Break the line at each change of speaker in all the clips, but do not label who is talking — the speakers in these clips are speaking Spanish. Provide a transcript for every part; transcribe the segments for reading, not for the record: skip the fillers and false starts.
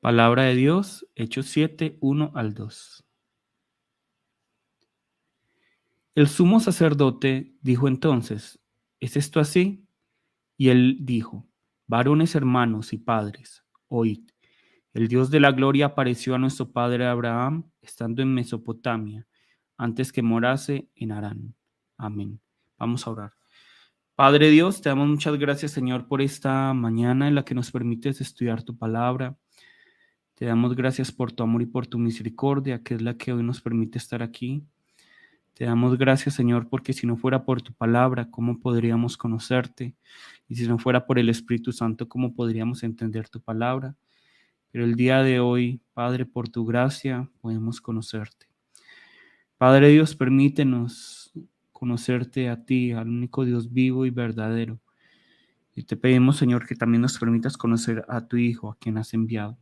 Palabra de Dios, Hechos 7, 1 al 2. El sumo sacerdote dijo entonces: ¿Es esto así? Y él dijo: Varones, hermanos y padres, oíd. El Dios de la gloria apareció a nuestro padre Abraham estando en Mesopotamia, antes que morase en Harán. Amén. Vamos a orar. Padre Dios, te damos muchas gracias, Señor, por esta mañana en la que nos permites estudiar tu palabra. Te damos gracias por tu amor y por tu misericordia, que es la que hoy nos permite estar aquí. Te damos gracias, Señor, porque si no fuera por tu palabra, ¿cómo podríamos conocerte? Y si no fuera por el Espíritu Santo, ¿cómo podríamos entender tu palabra? Pero el día de hoy, Padre, por tu gracia, podemos conocerte. Padre Dios, permítenos conocerte a ti, al único Dios vivo y verdadero. Y te pedimos, Señor, que también nos permitas conocer a tu Hijo, a quien has enviado.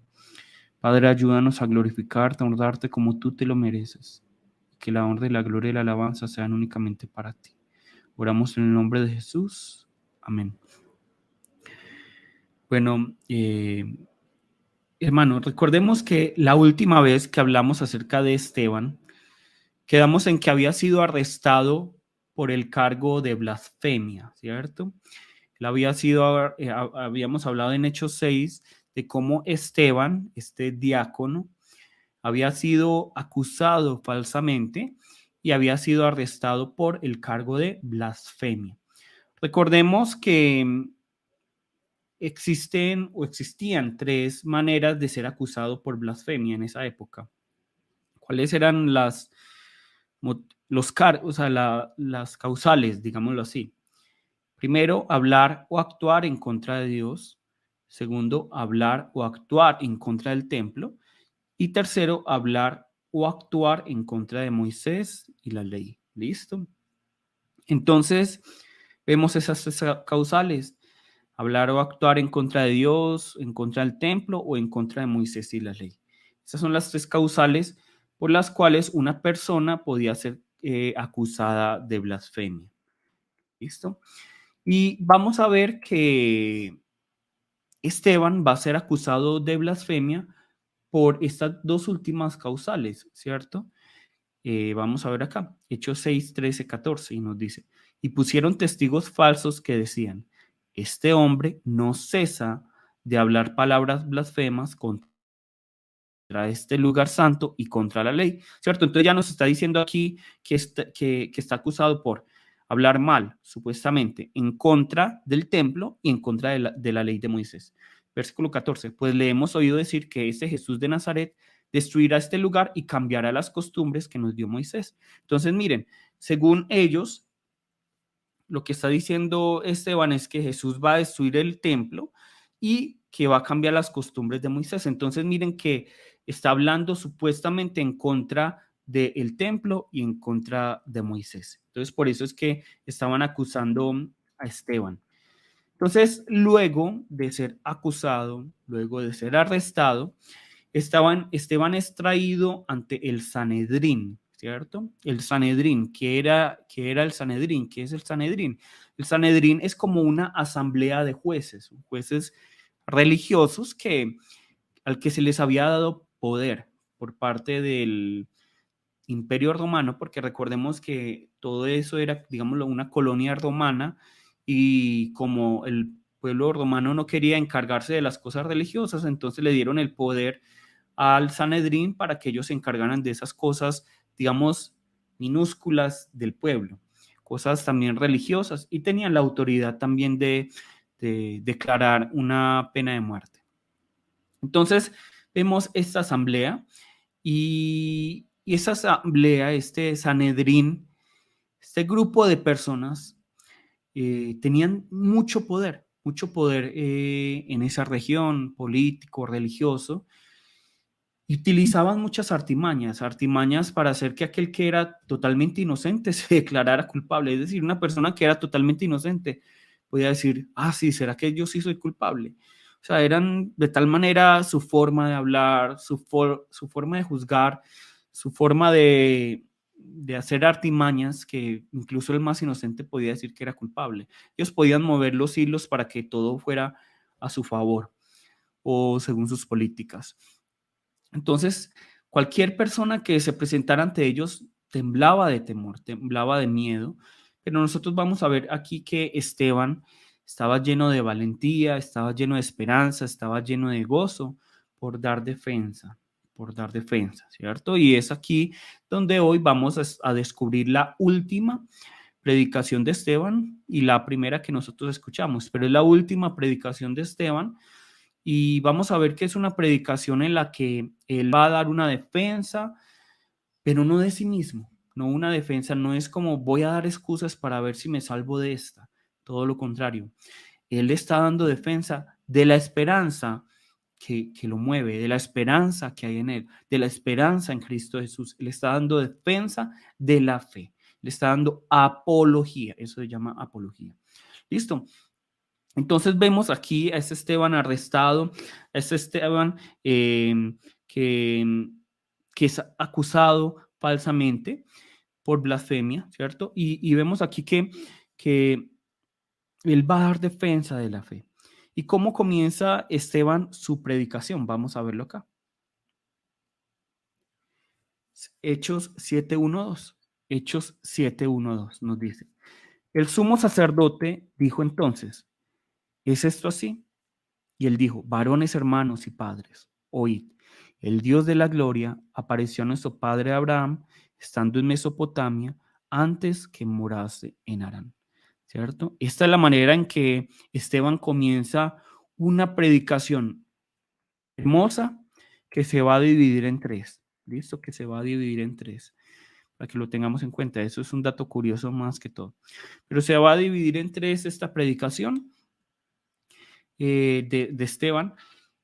Padre, ayúdanos a glorificarte, a honrarte como tú te lo mereces. Que la honra y la gloria y la alabanza sean únicamente para ti. Oramos en el nombre de Jesús. Amén. Bueno, hermanos, recordemos que la última vez que hablamos acerca de Esteban, quedamos en que había sido arrestado por el cargo de blasfemia, ¿cierto? Él había sido, habíamos hablado en Hechos 6 de cómo Esteban, este diácono, había sido acusado falsamente y había sido arrestado por el cargo de blasfemia. Recordemos que existen o existían tres maneras de ser acusado por blasfemia en esa época. ¿Cuáles eran las causales, digámoslo así? Primero, hablar o actuar en contra de Dios. Segundo, hablar o actuar en contra del templo. Y tercero, hablar o actuar en contra de Moisés y la ley. ¿Listo? Entonces, vemos esas tres causales: hablar o actuar en contra de Dios, en contra del templo o en contra de Moisés y la ley. Esas son las tres causales por las cuales una persona podía ser acusada de blasfemia. ¿Listo? Y vamos a ver que Esteban va a ser acusado de blasfemia por estas dos últimas causales, ¿cierto? Vamos a ver acá, Hechos 6, 13, 14, y nos dice: y pusieron testigos falsos que decían: este hombre no cesa de hablar palabras blasfemas contra este lugar santo y contra la ley, ¿cierto? Entonces ya nos está diciendo aquí que está acusado por hablar mal, supuestamente, en contra del templo y en contra de la ley de Moisés. Versículo 14, pues le hemos oído decir que ese Jesús de Nazaret destruirá este lugar y cambiará las costumbres que nos dio Moisés. Entonces, miren, según ellos, lo que está diciendo Esteban es que Jesús va a destruir el templo y que va a cambiar las costumbres de Moisés. Entonces, miren que está hablando supuestamente en contra del templo y en contra de Moisés. Entonces, por eso es que estaban acusando a Esteban. Entonces, luego de ser acusado, luego de ser arrestado, Esteban es traído ante el Sanedrín, ¿cierto? El Sanedrín, ¿qué era el Sanedrín? ¿Qué es el Sanedrín? El Sanedrín es como una asamblea de jueces religiosos al que se les había dado poder por parte del Imperio Romano, porque recordemos que todo eso era, digámoslo, una colonia romana, y como el pueblo romano no quería encargarse de las cosas religiosas, entonces le dieron el poder al Sanedrín para que ellos se encargaran de esas cosas, digamos, minúsculas del pueblo, cosas también religiosas, y tenían la autoridad también de declarar una pena de muerte. Entonces, vemos esta asamblea y esa asamblea, este Sanedrín, este grupo de personas tenían mucho poder en esa región, político, religioso, y utilizaban muchas artimañas para hacer que aquel que era totalmente inocente se declarara culpable. Es decir, una persona que era totalmente inocente podía decir: ah, sí, ¿será que yo sí soy culpable? O sea, eran de tal manera su forma de hablar, su forma de juzgar, su forma de hacer artimañas, que incluso el más inocente podía decir que era culpable. Ellos podían mover los hilos para que todo fuera a su favor. o según sus políticas. Entonces, cualquier persona que se presentara ante ellos temblaba de temor, temblaba de miedo, pero nosotros vamos a ver aquí que Esteban estaba lleno de valentía, estaba lleno de esperanza, estaba lleno de gozo por dar defensa, ¿cierto? Y es aquí donde hoy vamos a descubrir la última predicación de Esteban y la primera que nosotros escuchamos, pero es la última predicación de Esteban y vamos a ver que es una predicación en la que él va a dar una defensa, pero no de sí mismo, no una defensa, no es como voy a dar excusas para ver si me salvo de esta, todo lo contrario. Él está dando defensa de la esperanza que lo mueve, de la esperanza que hay en él, de la esperanza en Cristo Jesús. Él está dando defensa de la fe, le está dando apología, eso se llama apología. ¿Listo? Entonces vemos aquí a este Esteban arrestado, a este Esteban que, que es acusado falsamente por blasfemia, ¿cierto? Y vemos aquí que él va a dar defensa de la fe. ¿Y cómo comienza Esteban su predicación? Vamos a verlo acá. Hechos 7:1-2. Hechos 7:1-2 nos dice. El sumo sacerdote dijo entonces, ¿es esto así? Y él dijo, varones hermanos y padres, oíd, el Dios de la gloria apareció a nuestro padre Abraham estando en Mesopotamia antes que morase en Harán. ¿Cierto? Esta es la manera en que Esteban comienza una predicación hermosa que se va a dividir en tres. ¿Listo? Que se va a dividir en tres. Para que lo tengamos en cuenta. Eso es un dato curioso más que todo. Pero se va a dividir en tres esta predicación de Esteban.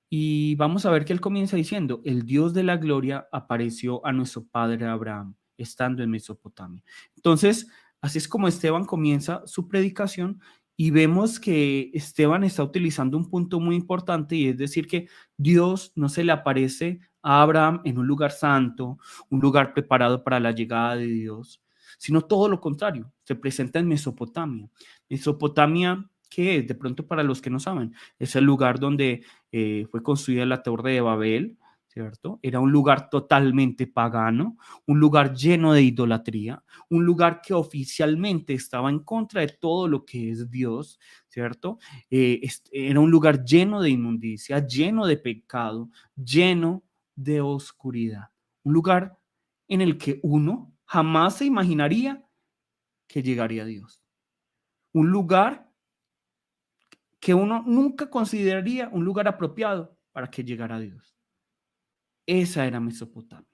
Y vamos a ver que él comienza diciendo, el Dios de la gloria apareció a nuestro padre Abraham, estando en Mesopotamia. Entonces, así es como Esteban comienza su predicación y vemos que Esteban está utilizando un punto muy importante y es decir que Dios no se le aparece a Abraham en un lugar santo, un lugar preparado para la llegada de Dios, sino todo lo contrario, se presenta en Mesopotamia. Mesopotamia, ¿qué es? De pronto para los que no saben, es el lugar donde fue construida la Torre de Babel, ¿cierto? Era un lugar totalmente pagano, un lugar lleno de idolatría, un lugar que oficialmente estaba en contra de todo lo que es Dios, ¿cierto? Era un lugar lleno de inmundicia, lleno de pecado, lleno de oscuridad. Un lugar en el que uno jamás se imaginaría que llegaría a Dios. Un lugar que uno nunca consideraría un lugar apropiado para que llegara a Dios. Esa era Mesopotamia.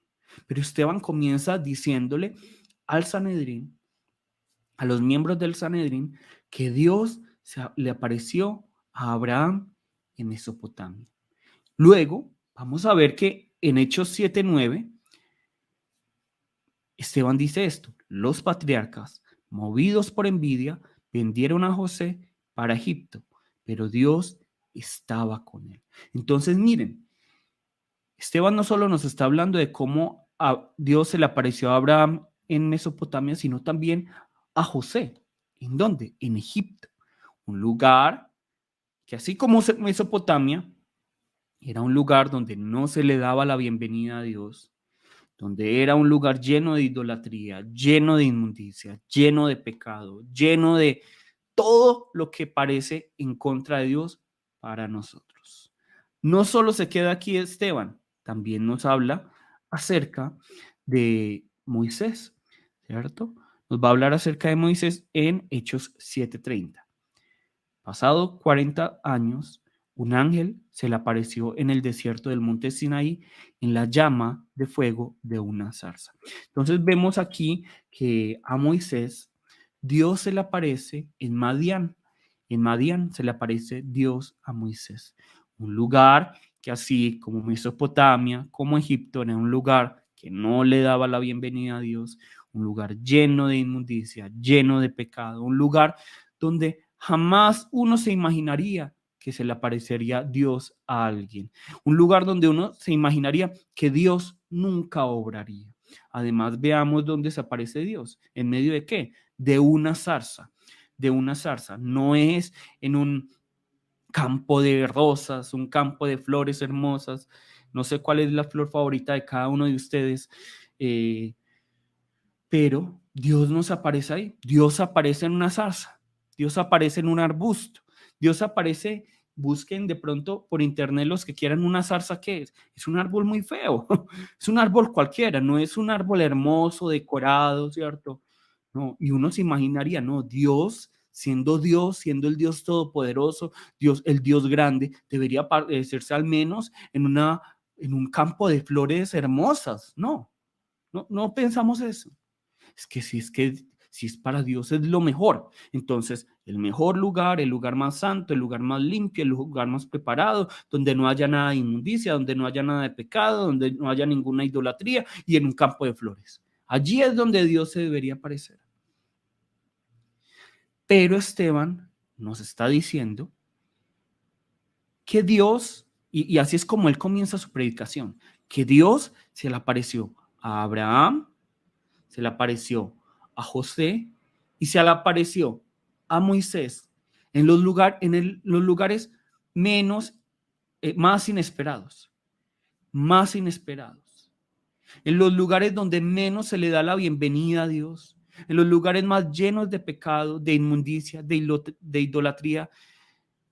Pero Esteban comienza diciéndole al Sanedrín, a los miembros del Sanedrín, que Dios le apareció a Abraham en Mesopotamia. Luego, vamos a ver que en Hechos 7:9, Esteban dice esto, los patriarcas, movidos por envidia, vendieron a José para Egipto, pero Dios estaba con él. Entonces, miren, Esteban no solo nos está hablando de cómo a Dios se le apareció a Abraham en Mesopotamia, sino también a José. ¿En dónde? En Egipto. Un lugar que así como Mesopotamia, era un lugar donde no se le daba la bienvenida a Dios, donde era un lugar lleno de idolatría, lleno de inmundicia, lleno de pecado, lleno de todo lo que parece en contra de Dios para nosotros. No solo se queda aquí Esteban, también nos habla acerca de Moisés, ¿cierto? Nos va a hablar acerca de Moisés en Hechos 7:30. Pasado 40 años, un ángel se le apareció en el desierto del monte Sinaí en la llama de fuego de una zarza. Entonces vemos aquí que a Moisés Dios se le aparece en Madián. En Madián se le aparece Dios a Moisés. Un lugar que así como Mesopotamia, como Egipto, era un lugar que no le daba la bienvenida a Dios, un lugar lleno de inmundicia, lleno de pecado, un lugar donde jamás uno se imaginaría que se le aparecería Dios a alguien. Un lugar donde uno se imaginaría que Dios nunca obraría. Además, veamos dónde se aparece Dios. ¿En medio de qué? De una zarza. De una zarza. No es en un campo de rosas, un campo de flores hermosas. No sé cuál es la flor favorita de cada uno de ustedes, eh, pero Dios nos aparece ahí. Dios aparece en una zarza, Dios aparece en un arbusto, Dios aparece. Busquen de pronto por internet los que quieran una zarza. ¿Qué es? Es un árbol muy feo, es un árbol cualquiera, no es un árbol hermoso, decorado, ¿cierto? No, y uno se imaginaría, no, Dios, siendo el Dios todopoderoso, Dios, el Dios grande, debería parecerse al menos en un campo de flores hermosas. No, no pensamos eso. Es que si es para Dios es lo mejor. Entonces, el mejor lugar, el lugar más santo, el lugar más limpio, el lugar más preparado, donde no haya nada de inmundicia, donde no haya nada de pecado, donde no haya ninguna idolatría y en un campo de flores. Allí es donde Dios se debería aparecer. Pero Esteban nos está diciendo que Dios, y así es como él comienza su predicación, que Dios se le apareció a Abraham, se le apareció a José y se le apareció a Moisés en los lugares menos, más inesperados, en los lugares donde menos se le da la bienvenida a Dios, en los lugares más llenos de pecado, de inmundicia, de idolatría,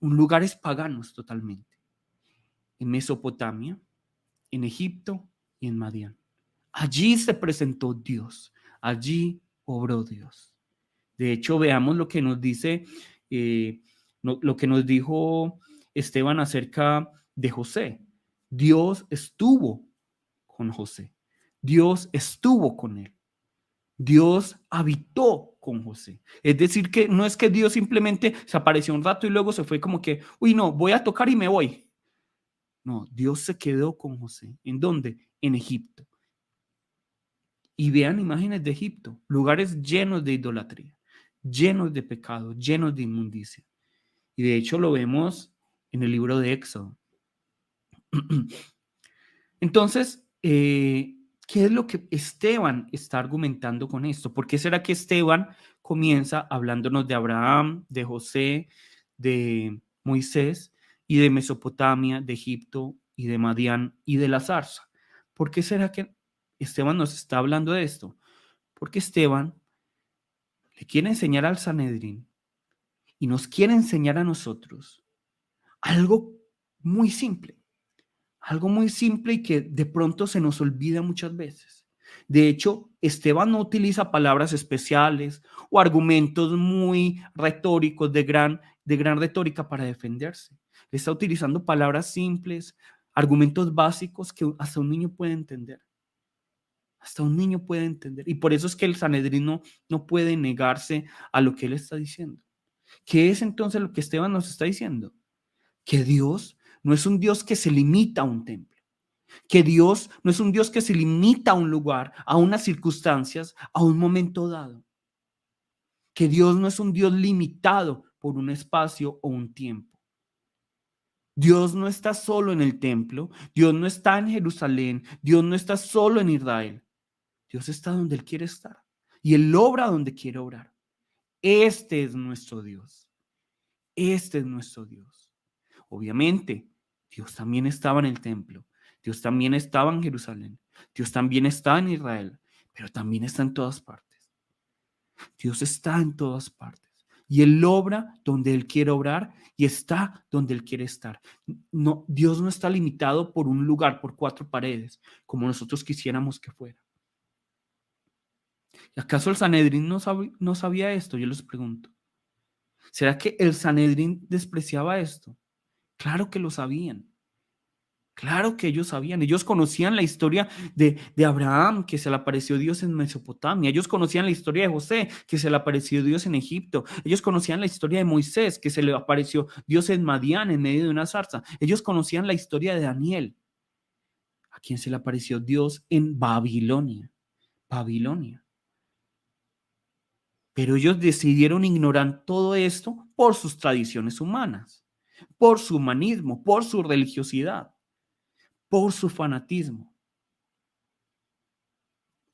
lugares paganos totalmente, en Mesopotamia, en Egipto y en Madián. Allí se presentó Dios, allí obró Dios. De hecho, veamos lo que nos dice, lo que nos dijo Esteban acerca de José. Dios estuvo con José. Dios estuvo con él. Dios habitó con José. Es decir, que no es que Dios simplemente se apareció un rato y luego se fue como que, uy, no, voy a tocar y me voy. No, Dios se quedó con José. ¿En dónde? En Egipto. Y vean imágenes de Egipto, lugares llenos de idolatría, llenos de pecado, llenos de inmundicia. Y de hecho lo vemos en el libro de Éxodo. Entonces, ¿qué es lo que Esteban está argumentando con esto? ¿Por qué será que Esteban comienza hablándonos de Abraham, de José, de Moisés y de Mesopotamia, de Egipto y de Madián y de la zarza? ¿Por qué será que Esteban nos está hablando de esto? Porque Esteban le quiere enseñar al Sanedrín y nos quiere enseñar a nosotros algo muy simple. Algo muy simple y que de pronto se nos olvida muchas veces. De hecho, Esteban no utiliza palabras especiales o argumentos muy retóricos de gran retórica para defenderse. Está utilizando palabras simples, argumentos básicos que hasta un niño puede entender. Hasta un niño puede entender. Y por eso es que el Sanedrín no puede negarse a lo que él está diciendo. ¿Qué es entonces lo que Esteban nos está diciendo? Que Dios no es un Dios que se limita a un templo. Que Dios no es un Dios que se limita a un lugar, a unas circunstancias, a un momento dado. Que Dios no es un Dios limitado por un espacio o un tiempo. Dios no está solo en el templo, Dios no está en Jerusalén, Dios no está solo en Israel. Dios está donde Él quiere estar y Él obra donde quiere obrar. Este es nuestro Dios. Este es nuestro Dios. Obviamente, Dios también estaba en el templo. Dios también estaba en Jerusalén. Dios también está en Israel, pero también está en todas partes. Dios está en todas partes. Y Él obra donde Él quiere obrar y está donde Él quiere estar. No, Dios no está limitado por un lugar, por cuatro paredes, como nosotros quisiéramos que fuera. ¿Y acaso el Sanedrín no sabía esto? Yo les pregunto. ¿Será que el Sanedrín despreciaba esto? Claro que lo sabían. Claro que ellos sabían, ellos conocían la historia de Abraham, que se le apareció Dios en Mesopotamia, ellos conocían la historia de José, que se le apareció Dios en Egipto, ellos conocían la historia de Moisés, que se le apareció Dios en Madián, en medio de una zarza, ellos conocían la historia de Daniel, a quien se le apareció Dios en Babilonia, Babilonia. Pero ellos decidieron ignorar todo esto por sus tradiciones humanas, por su humanismo, por su religiosidad, por su fanatismo,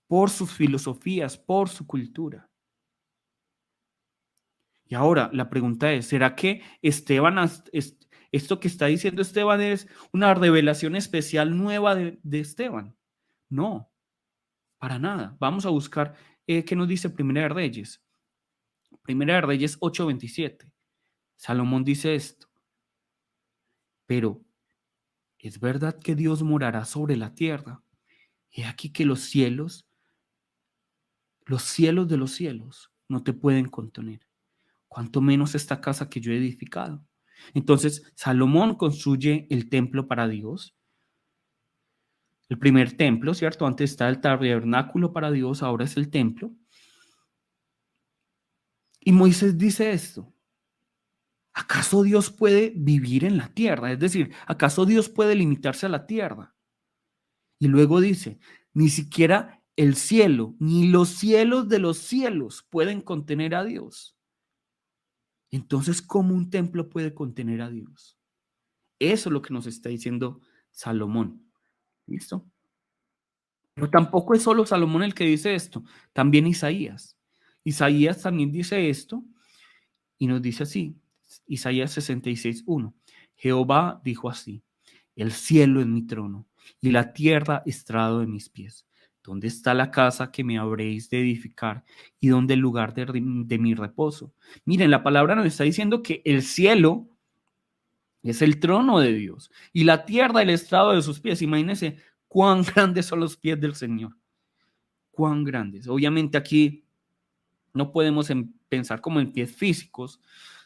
por sus filosofías, por su cultura. Y ahora la pregunta es, ¿será que Esto que está diciendo Esteban es una revelación especial nueva de Esteban. No, para nada. Vamos a buscar qué nos dice Primera de Reyes. Primera de Reyes 8:27. Salomón dice esto. Pero es verdad que Dios morará sobre la tierra. He aquí que los cielos de los cielos, no te pueden contener. Cuanto menos esta casa que yo he edificado. Entonces, Salomón construye el templo para Dios. El primer templo, ¿cierto? Antes está el tabernáculo para Dios, ahora es el templo. Y Moisés dice esto. ¿Acaso Dios puede vivir en la tierra? Es decir, ¿acaso Dios puede limitarse a la tierra? Y luego dice, ni siquiera el cielo, ni los cielos de los cielos pueden contener a Dios. Entonces, ¿cómo un templo puede contener a Dios? Eso es lo que nos está diciendo Salomón. ¿Listo? Pero tampoco es solo Salomón el que dice esto, también Isaías. Isaías también dice esto y nos dice así, Isaías 66:1. Jehová dijo así, el cielo es mi trono y la tierra estrado de mis pies. ¿Dónde está la casa que me habréis de edificar y dónde el lugar de mi reposo? Miren, la palabra nos está diciendo que el cielo es el trono de Dios y la tierra el estrado de sus pies. Imagínense cuán grandes son los pies del Señor. Cuán grandes. Obviamente aquí no podemos pensar como en pies físicos,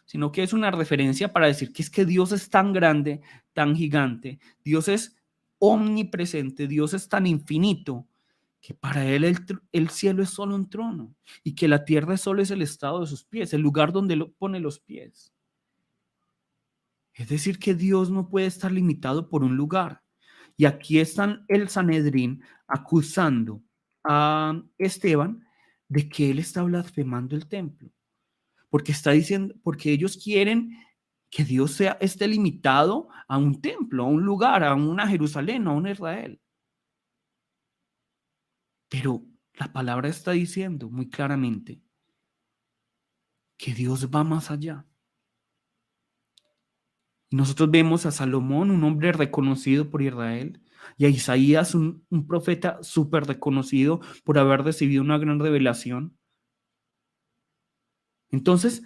sino que es una referencia para decir que es que Dios es tan grande, tan gigante, Dios es omnipresente, Dios es tan infinito, que para Él el cielo es solo un trono y que la tierra solo es el estado de sus pies, el lugar donde pone los pies. Es decir, que Dios no puede estar limitado por un lugar. Y aquí están el Sanedrín acusando a Esteban de que él está blasfemando el templo, porque está diciendo, porque ellos quieren que Dios esté limitado a un templo, a un lugar, a una Jerusalén, a un Israel. Pero la palabra está diciendo muy claramente que Dios va más allá. Y nosotros vemos a Salomón, un hombre reconocido por Israel, y a Isaías, un profeta súper reconocido por haber recibido una gran revelación. Entonces,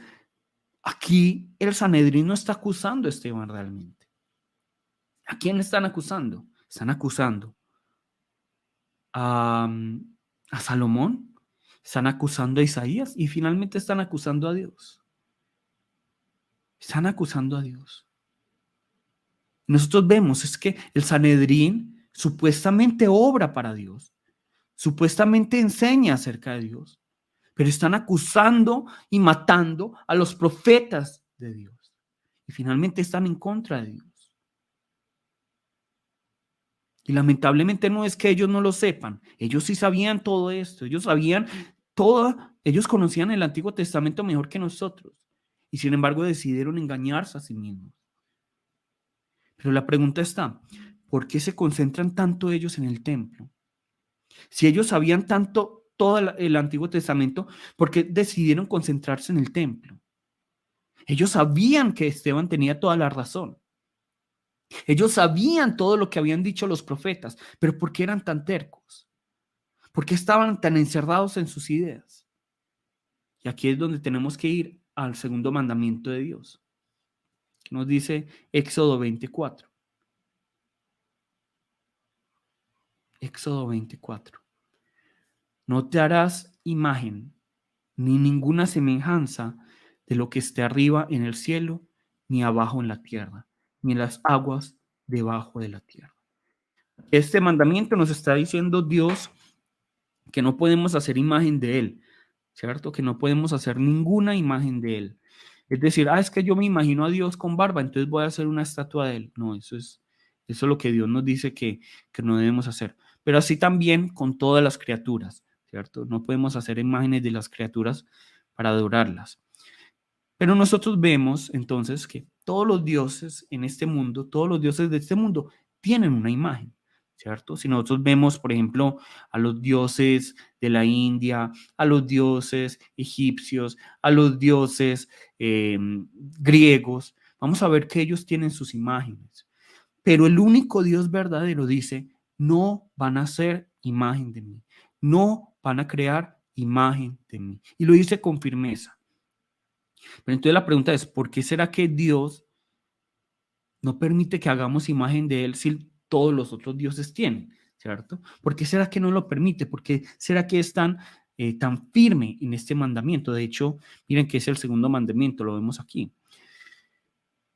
aquí el Sanedrín no está acusando a Esteban realmente. ¿A quién están acusando? Están acusando a, a Salomón, están acusando a Isaías y finalmente están acusando a Dios. Están acusando a Dios. Nosotros vemos es que el Sanedrín supuestamente obra para Dios, supuestamente enseña acerca de Dios, pero están acusando y matando a los profetas de Dios y finalmente están en contra de Dios. Y lamentablemente no es que ellos no lo sepan, ellos sí sabían todo esto, ellos sabían todo, ellos conocían el Antiguo Testamento mejor que nosotros y sin embargo decidieron engañarse a sí mismos. Pero la pregunta está, ¿por qué se concentran tanto ellos en el templo? Si ellos sabían tanto todo el Antiguo Testamento, ¿por qué decidieron concentrarse en el templo? Ellos sabían que Esteban tenía toda la razón. Ellos sabían todo lo que habían dicho los profetas, pero ¿por qué eran tan tercos? ¿Por qué estaban tan encerrados en sus ideas? Y aquí es donde tenemos que ir al segundo mandamiento de Dios. Nos dice Éxodo 24. Éxodo 24. No te harás imagen ni ninguna semejanza de lo que esté arriba en el cielo, ni abajo en la tierra, ni en las aguas debajo de la tierra. Este mandamiento nos está diciendo Dios que no podemos hacer imagen de Él, ¿cierto? Que no podemos hacer ninguna imagen de Él. Es decir, es que yo me imagino a Dios con barba, entonces voy a hacer una estatua de Él. No, eso es lo que Dios nos dice que no debemos hacer. Pero así también con todas las criaturas, ¿cierto? No podemos hacer imágenes de las criaturas para adorarlas. Pero nosotros vemos entonces que todos los dioses en este mundo, todos los dioses de este mundo tienen una imagen, ¿cierto? Si nosotros vemos, por ejemplo, a los dioses de la India, a los dioses egipcios, a los dioses griegos, Vamos a ver que ellos tienen sus imágenes. Pero el único Dios verdadero dice, no van a ser imagen de mí. No van a crear imagen de mí. Y lo dice con firmeza. Pero entonces la pregunta es, ¿por qué será que Dios no permite que hagamos imagen de Él si todos los otros dioses tienen? ¿Cierto? ¿Por qué será que no lo permite? ¿Por qué será que es tan firme en este mandamiento? De hecho, miren que es el segundo mandamiento, lo vemos aquí.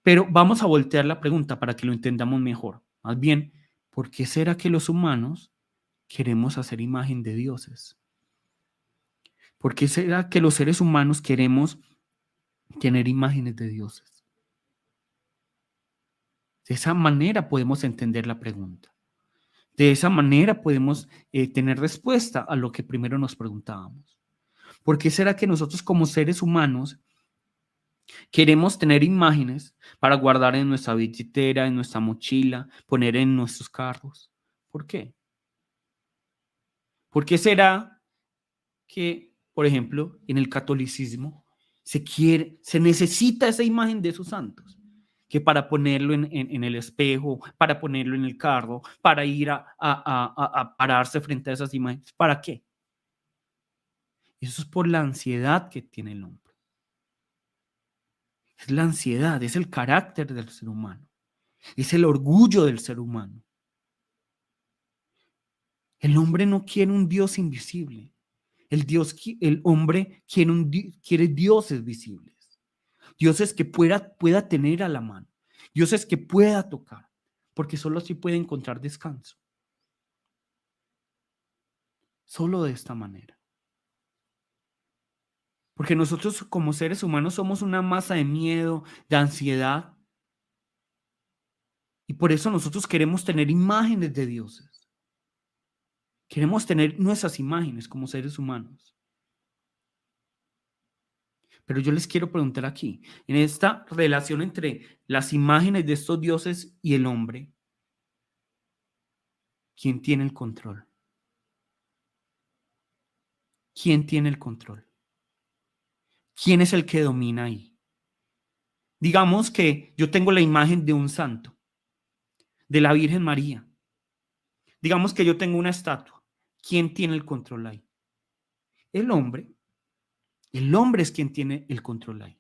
Pero vamos a voltear la pregunta para que lo entendamos mejor. Más bien, ¿por qué será que los humanos queremos hacer imagen de dioses? ¿Por qué será que los seres humanos queremos tener imágenes de dioses? De esa manera podemos entender la pregunta. De esa manera podemos tener respuesta a lo que primero nos preguntábamos. ¿Por qué será que nosotros como seres humanos queremos tener imágenes para guardar en nuestra billetera, en nuestra mochila, poner en nuestros carros? ¿Por qué? ¿Por qué será que, por ejemplo, en el catolicismo se necesita esa imagen de esos santos? Que para ponerlo en el espejo, para ponerlo en el carro, para ir a pararse frente a esas imágenes. ¿Para qué? Eso es por la ansiedad que tiene el hombre. Es la ansiedad, es el carácter del ser humano, es el orgullo del ser humano. El hombre no quiere un Dios invisible. El hombre quiere dioses visibles. Dioses que pueda tener a la mano. Dioses que pueda tocar. Porque solo así puede encontrar descanso. Solo de esta manera. Porque nosotros como seres humanos somos una masa de miedo, de ansiedad. Y por eso nosotros queremos tener imágenes de dioses. Queremos tener nuestras imágenes como seres humanos. Pero yo les quiero preguntar aquí, en esta relación entre las imágenes de estos dioses y el hombre, ¿quién tiene el control? ¿Quién tiene el control? ¿Quién es el que domina ahí? Digamos que yo tengo la imagen de un santo, de la Virgen María. Digamos que yo tengo una estatua. ¿Quién tiene el control ahí? El hombre. El hombre es quien tiene el control ahí.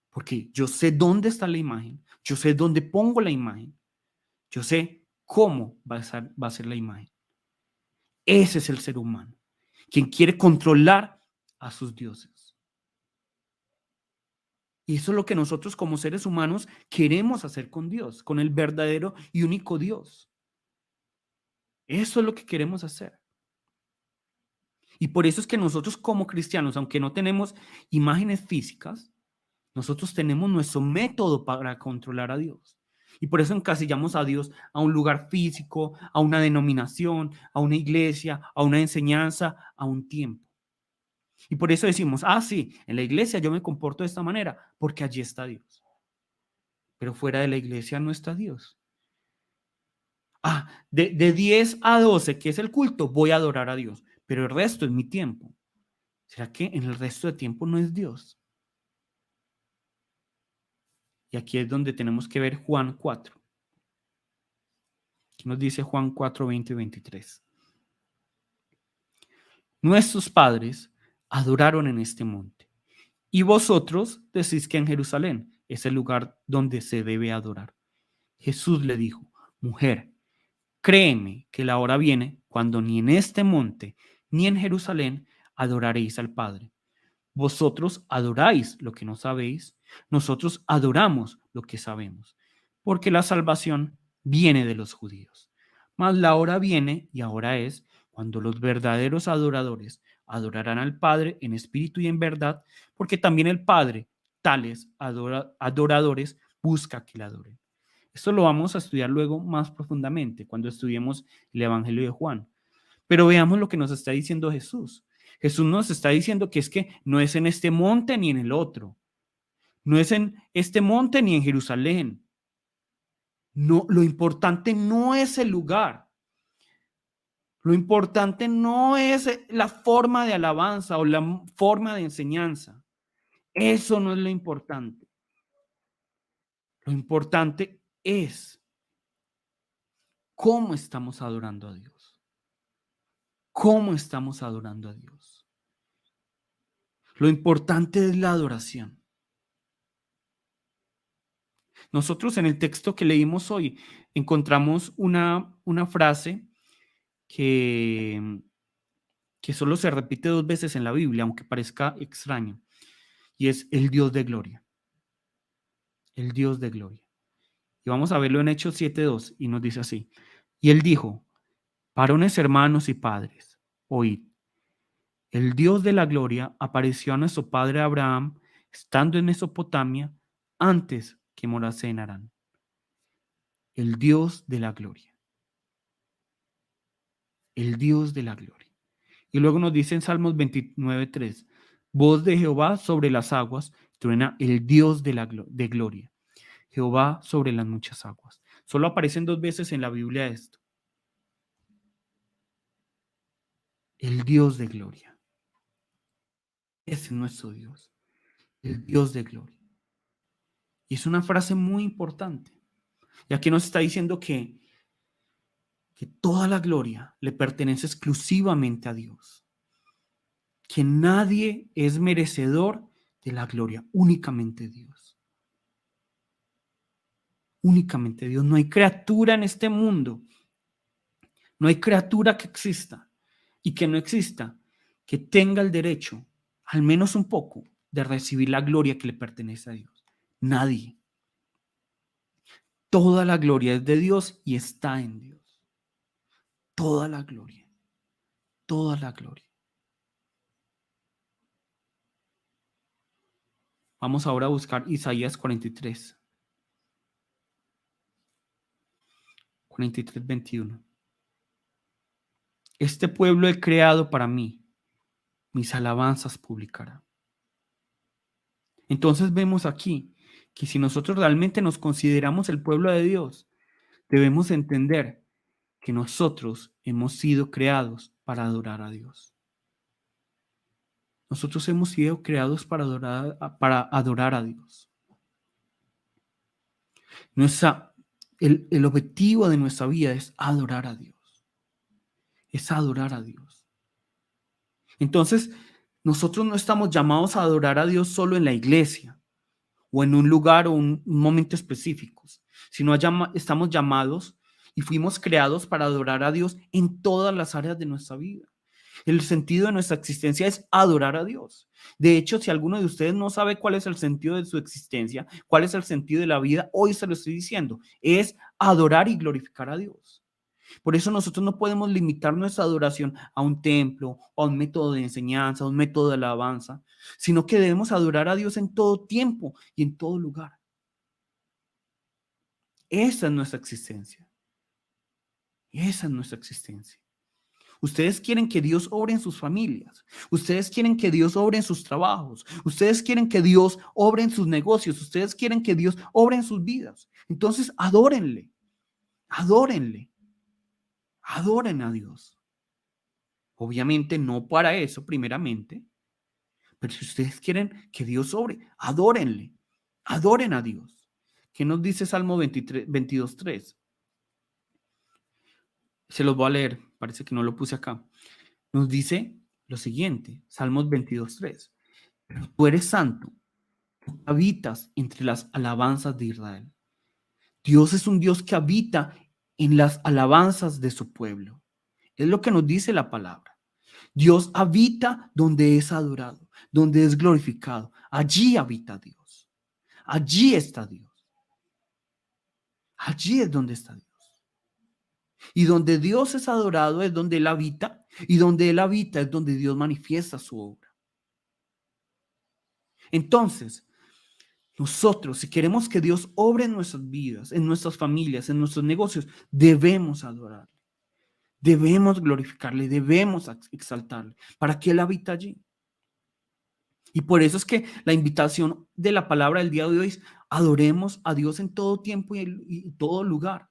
Porque yo sé dónde está la imagen, yo sé dónde pongo la imagen, yo sé cómo va a ser la imagen. Ese es el ser humano, quien quiere controlar a sus dioses. Y eso es lo que nosotros como seres humanos queremos hacer con Dios, con el verdadero y único Dios. Eso es lo que queremos hacer. Y por eso es que nosotros como cristianos, aunque no tenemos imágenes físicas, nosotros tenemos nuestro método para controlar a Dios. Y por eso encasillamos a Dios a un lugar físico, a una denominación, a una iglesia, a una enseñanza, a un tiempo. Y por eso decimos, sí, en la iglesia yo me comporto de esta manera, porque allí está Dios. Pero fuera de la iglesia no está Dios. De 10 a 12, que es el culto, voy a adorar a Dios, pero el resto es mi tiempo. ¿Será que en el resto de tiempo no es Dios? Y aquí es donde tenemos que ver Juan 4. ¿Qué nos dice Juan 4, 20 y 23? Nuestros padres adoraron en este monte, y vosotros decís que en Jerusalén es el lugar donde se debe adorar. Jesús le dijo, mujer, créeme que la hora viene cuando ni en este monte ni en Jerusalén adoraréis al Padre. Vosotros adoráis lo que no sabéis, nosotros adoramos lo que sabemos, porque la salvación viene de los judíos. Mas la hora viene, y ahora es, cuando los verdaderos adoradores adorarán al Padre en espíritu y en verdad, porque también el Padre, tales adoradores, busca que le adoren. Esto lo vamos a estudiar luego más profundamente cuando estudiemos el Evangelio de Juan. Pero veamos lo que nos está diciendo Jesús. Jesús nos está diciendo que es que no es en este monte ni en el otro. No es en este monte ni en Jerusalén. No, lo importante no es el lugar. Lo importante no es la forma de alabanza o la forma de enseñanza. Eso no es lo importante. Lo importante es cómo estamos adorando a Dios. ¿Cómo estamos adorando a Dios? Lo importante es la adoración. Nosotros en el texto que leímos hoy encontramos una frase que, que solo se repite 2 veces en la Biblia, aunque parezca extraño, y es el Dios de gloria. El Dios de gloria. Y vamos a verlo en Hechos 7:2 y nos dice así. Y él dijo, varones hermanos y padres, oíd, el Dios de la gloria apareció a nuestro padre Abraham estando en Mesopotamia antes que morase en Harán. El Dios de la gloria. El Dios de la gloria. Y luego nos dice en Salmos 29:3, voz de Jehová sobre las aguas, truena el Dios de gloria. Jehová sobre las muchas aguas. Solo aparecen 2 veces en la Biblia esto. El Dios de gloria. Ese es nuestro Dios. El Dios de gloria. Y es una frase muy importante. Y aquí nos está diciendo que toda la gloria le pertenece exclusivamente a Dios. Que nadie es merecedor de la gloria, únicamente Dios. Únicamente Dios. No hay criatura en este mundo. No hay criatura que exista y que no exista que tenga el derecho, al menos un poco, de recibir la gloria que le pertenece a Dios. Nadie. Toda la gloria es de Dios y está en Dios. Toda la gloria. Toda la gloria. Vamos ahora a buscar Isaías 43. 43:21. Este pueblo he creado para mí, mis alabanzas publicará. Entonces vemos aquí que si nosotros realmente nos consideramos el pueblo de Dios, debemos entender que nosotros hemos sido creados para adorar a Dios. Nosotros hemos sido creados para adorar a Dios. El objetivo de nuestra vida es adorar a Dios. Es adorar a Dios. Entonces, nosotros no estamos llamados a adorar a Dios solo en la iglesia o en un lugar o un momento específicos, sino estamos llamados y fuimos creados para adorar a Dios en todas las áreas de nuestra vida. El sentido de nuestra existencia es adorar a Dios. De hecho, si alguno de ustedes no sabe cuál es el sentido de su existencia, cuál es el sentido de la vida, hoy se lo estoy diciendo, es adorar y glorificar a Dios. Por eso nosotros no podemos limitar nuestra adoración a un templo, o a un método de enseñanza, a un método de alabanza, sino que debemos adorar a Dios en todo tiempo y en todo lugar. Esa es nuestra existencia. Esa es nuestra existencia. Ustedes quieren que Dios obre en sus familias. Ustedes quieren que Dios obre en sus trabajos. Ustedes quieren que Dios obre en sus negocios. Ustedes quieren que Dios obre en sus vidas. Entonces, adórenle. Adórenle. Adoren a Dios. Obviamente no para eso, primeramente. Pero si ustedes quieren que Dios obre, adórenle. Adoren a Dios. ¿Qué nos dice Salmo 22:3? Se los voy a leer. Parece que no lo puse acá. Nos dice lo siguiente, Salmos 22:3. Pero tú eres santo, tú habitas entre las alabanzas de Israel. Dios es un Dios que habita en las alabanzas de su pueblo. Es lo que nos dice la palabra. Dios habita donde es adorado, donde es glorificado. Allí habita Dios. Allí está Dios. Allí es donde está Dios. Y donde Dios es adorado es donde Él habita. Y donde Él habita es donde Dios manifiesta su obra. Entonces, nosotros, si queremos que Dios obre en nuestras vidas, en nuestras familias, en nuestros negocios, debemos adorarle. Debemos glorificarle, debemos exaltarle para que Él habita allí. Y por eso es que la invitación de la palabra del día de hoy es adoremos a Dios en todo tiempo y todo lugar.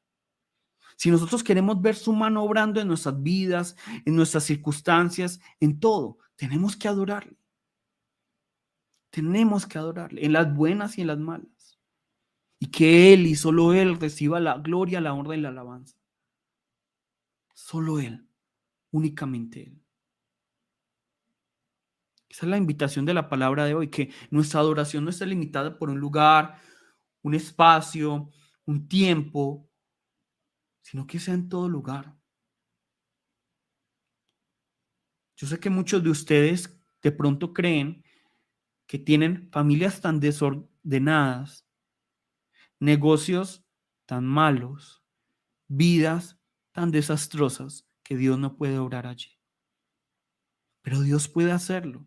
Si nosotros queremos ver su mano obrando en nuestras vidas, en nuestras circunstancias, en todo, tenemos que adorarle. Tenemos que adorarle en las buenas y en las malas. y que Él y solo Él reciba la gloria, la honra y la alabanza. Solo Él, únicamente Él. Esa es la invitación de la palabra de hoy, que nuestra adoración no esté limitada por un lugar, un espacio, un tiempo, sino que sea en todo lugar. Yo sé que muchos de ustedes de pronto creen que tienen familias tan desordenadas, negocios tan malos, vidas tan desastrosas, que Dios no puede obrar allí. Pero Dios puede hacerlo.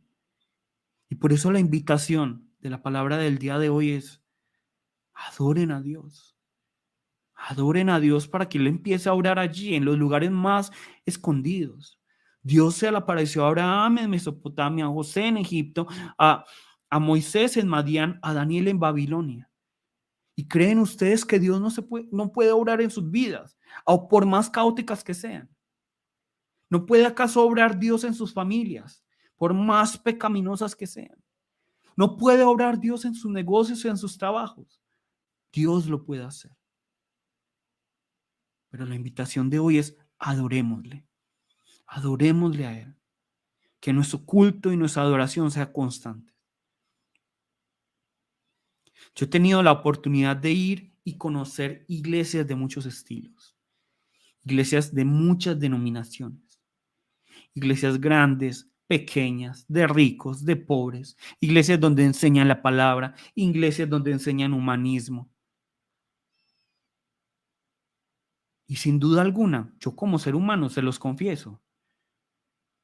Y por eso la invitación de la palabra del día de hoy es: adoren a Dios. Adoren a Dios para que Él empiece a orar allí, en los lugares más escondidos. Dios se le apareció a Abraham en Mesopotamia, a José en Egipto, a, a Moisés en Madián, a Daniel en Babilonia. ¿Y creen ustedes que Dios no puede obrar en sus vidas, o por más caóticas que sean? ¿No puede acaso obrar Dios en sus familias, por más pecaminosas que sean? ¿No puede obrar Dios en sus negocios y en sus trabajos? Dios lo puede hacer. Pero la invitación de hoy es: adorémosle. Adorémosle a Él. Que nuestro culto y nuestra adoración sea constante. Yo he tenido la oportunidad de ir y conocer iglesias de muchos estilos, iglesias de muchas denominaciones, iglesias grandes, pequeñas, de ricos, de pobres, iglesias donde enseñan la palabra, iglesias donde enseñan humanismo. Y sin duda alguna, yo como ser humano, se los confieso,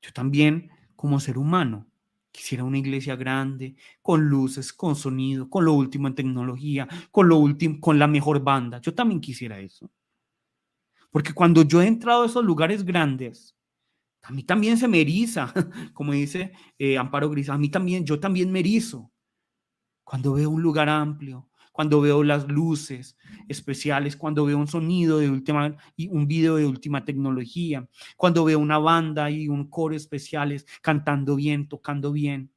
yo también como ser humano quisiera una iglesia grande, con luces, con sonido, con lo último en tecnología, con lo último, con la mejor banda. Yo también quisiera eso. Porque cuando yo he entrado a esos lugares grandes, a mí también se me eriza, como dice Amparo Gris, a mí también, yo también me erizo cuando veo un lugar amplio, cuando veo las luces especiales, cuando veo un sonido de última y un video de última tecnología, cuando veo una banda y un coro especiales cantando bien, tocando bien,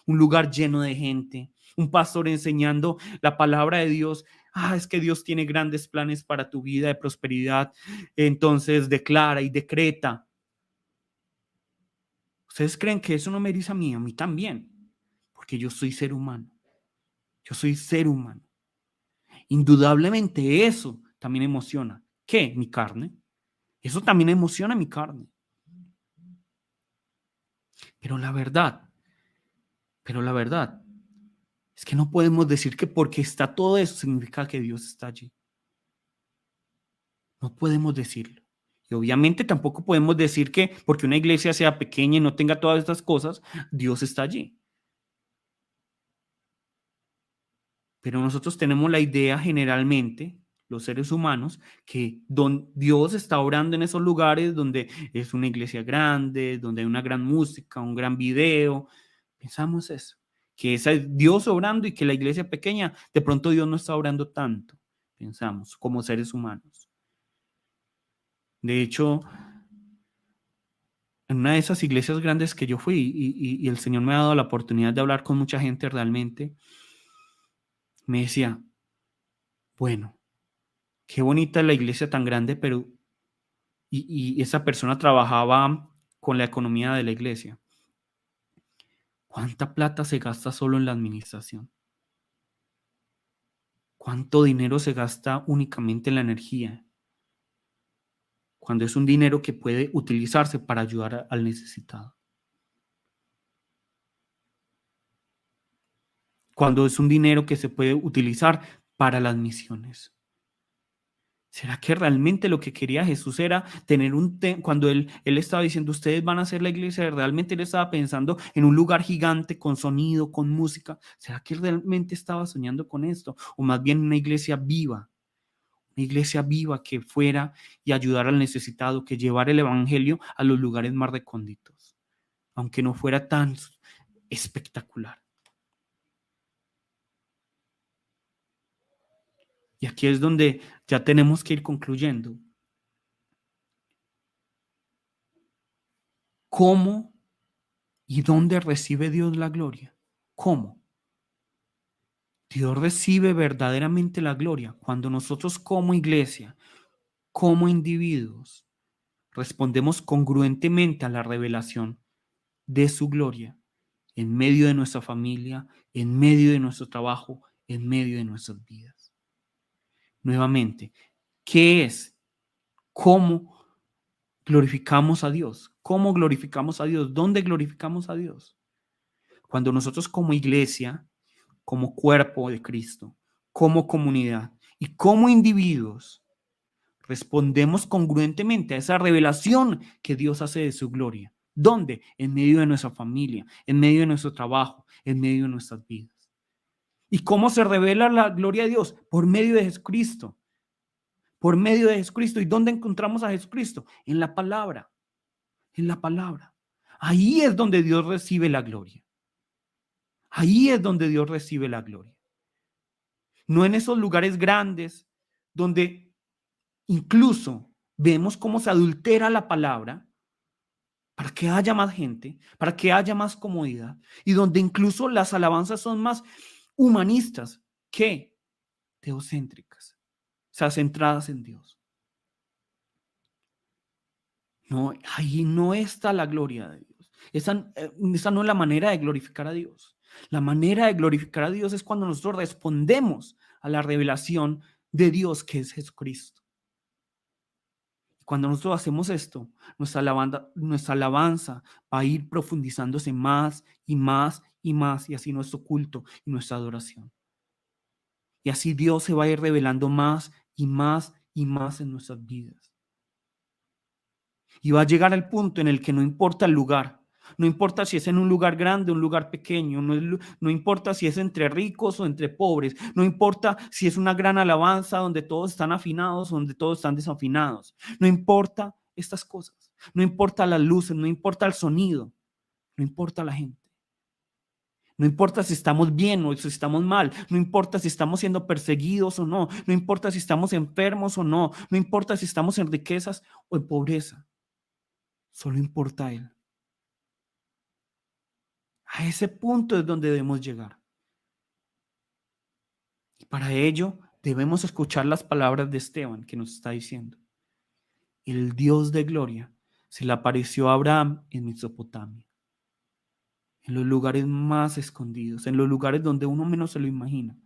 un lugar lleno de gente, un pastor enseñando la palabra de Dios. Es que Dios tiene grandes planes para tu vida de prosperidad. Entonces declara y decreta. ¿Ustedes creen que eso no me eriza a mí? A mí también, porque yo soy ser humano. Yo soy ser humano. Indudablemente eso también emociona. ¿Qué? Mi carne. Eso también emociona mi carne. Pero la verdad, pero la verdad es que no podemos decir que porque está todo eso significa que Dios está allí. No podemos decirlo. Y obviamente tampoco podemos decir que porque una iglesia sea pequeña y no tenga todas estas cosas, Dios está allí. Pero nosotros tenemos la idea generalmente, los seres humanos, que Dios está orando en esos lugares donde es una iglesia grande, donde hay una gran música, un gran video. Pensamos eso, que es Dios orando y que la iglesia pequeña, de pronto Dios no está orando tanto, pensamos, como seres humanos. De hecho, en una de esas iglesias grandes que yo fui y el Señor me ha dado la oportunidad de hablar con mucha gente realmente, me decía, bueno, qué bonita es la iglesia tan grande, pero y esa persona trabajaba con la economía de la iglesia. ¿Cuánta plata se gasta solo en la administración? ¿Cuánto dinero se gasta únicamente en la energía? Cuando es un dinero que puede utilizarse para ayudar al necesitado. Cuando es un dinero que se puede utilizar para las misiones. ¿Será que realmente lo que quería Jesús era tener cuando él estaba diciendo, ustedes van a hacer la iglesia, realmente él estaba pensando en un lugar gigante con sonido, con música? ¿Será que realmente estaba soñando con esto? O más bien una iglesia viva que fuera y ayudara al necesitado, que llevara el evangelio a los lugares más recónditos, aunque no fuera tan espectacular. Y aquí es donde ya tenemos que ir concluyendo. ¿Cómo y dónde recibe Dios la gloria? ¿Cómo? Dios recibe verdaderamente la gloria cuando nosotros como iglesia, como individuos, respondemos congruentemente a la revelación de su gloria en medio de nuestra familia, en medio de nuestro trabajo, en medio de nuestras vidas. Nuevamente, ¿qué es? ¿Cómo glorificamos a Dios? ¿Cómo glorificamos a Dios? ¿Dónde glorificamos a Dios? Cuando nosotros como iglesia, como cuerpo de Cristo, como comunidad y como individuos respondemos congruentemente a esa revelación que Dios hace de su gloria. ¿Dónde? En medio de nuestra familia, en medio de nuestro trabajo, en medio de nuestras vidas. ¿Y cómo se revela la gloria de Dios? Por medio de Jesucristo. Por medio de Jesucristo. ¿Y dónde encontramos a Jesucristo? En la palabra. En la palabra. Ahí es donde Dios recibe la gloria. Ahí es donde Dios recibe la gloria. No en esos lugares grandes donde incluso vemos cómo se adultera la palabra para que haya más gente, para que haya más comodidad y donde incluso las alabanzas son más humanistas que teocéntricas, o sea, centradas en Dios. No, ahí no está la gloria de Dios. Esa no es la manera de glorificar a Dios. La manera de glorificar a Dios es cuando nosotros respondemos a la revelación de Dios que es Jesucristo. Cuando nosotros hacemos esto, nuestra alabanza va a ir profundizándose más y más y más, y así nuestro culto y nuestra adoración. Y así Dios se va a ir revelando más y más y más en nuestras vidas. Y va a llegar al punto en el que no importa el lugar, no importa si es en un lugar grande o un lugar pequeño, no importa si es entre ricos o entre pobres, no importa si es una gran alabanza donde todos están afinados o donde todos están desafinados, no importa estas cosas, no importa las luces, no importa el sonido, no importa la gente. No importa si estamos bien o si estamos mal, no importa si estamos siendo perseguidos o no, no importa si estamos enfermos o no, no importa si estamos en riquezas o en pobreza, solo importa Él. A ese punto es donde debemos llegar. Y para ello debemos escuchar las palabras de Esteban que nos está diciendo: el Dios de gloria se le apareció a Abraham en Mesopotamia, en los lugares más escondidos, en los lugares donde uno menos se lo imagina.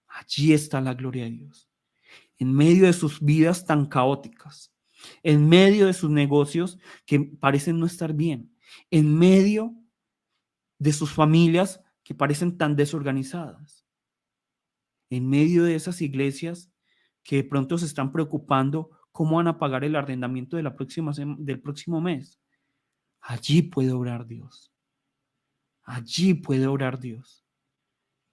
Allí está la gloria de Dios. En medio de sus vidas tan caóticas, en medio de sus negocios que parecen no estar bien, en medio de sus familias que parecen tan desorganizadas, en medio de esas iglesias que de pronto se están preocupando cómo van a pagar el arrendamiento de del próximo mes. Allí puede obrar Dios. Allí puede obrar Dios.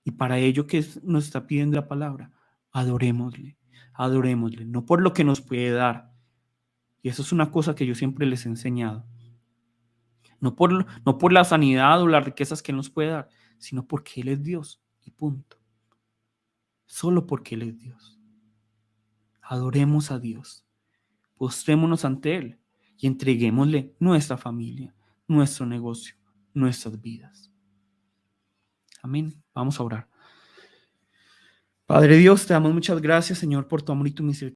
Y para ello que nos está pidiendo la palabra, adorémosle, adorémosle, no por lo que nos puede dar. Y eso es una cosa que yo siempre les he enseñado. No por la sanidad o las riquezas que Él nos puede dar, sino porque Él es Dios y punto. Solo porque Él es Dios. Adoremos a Dios, postrémonos ante Él y entreguémosle nuestra familia, nuestro negocio, nuestras vidas. Amén. Vamos a orar. Padre Dios, te damos muchas gracias, Señor, por tu amor y tu misericordia.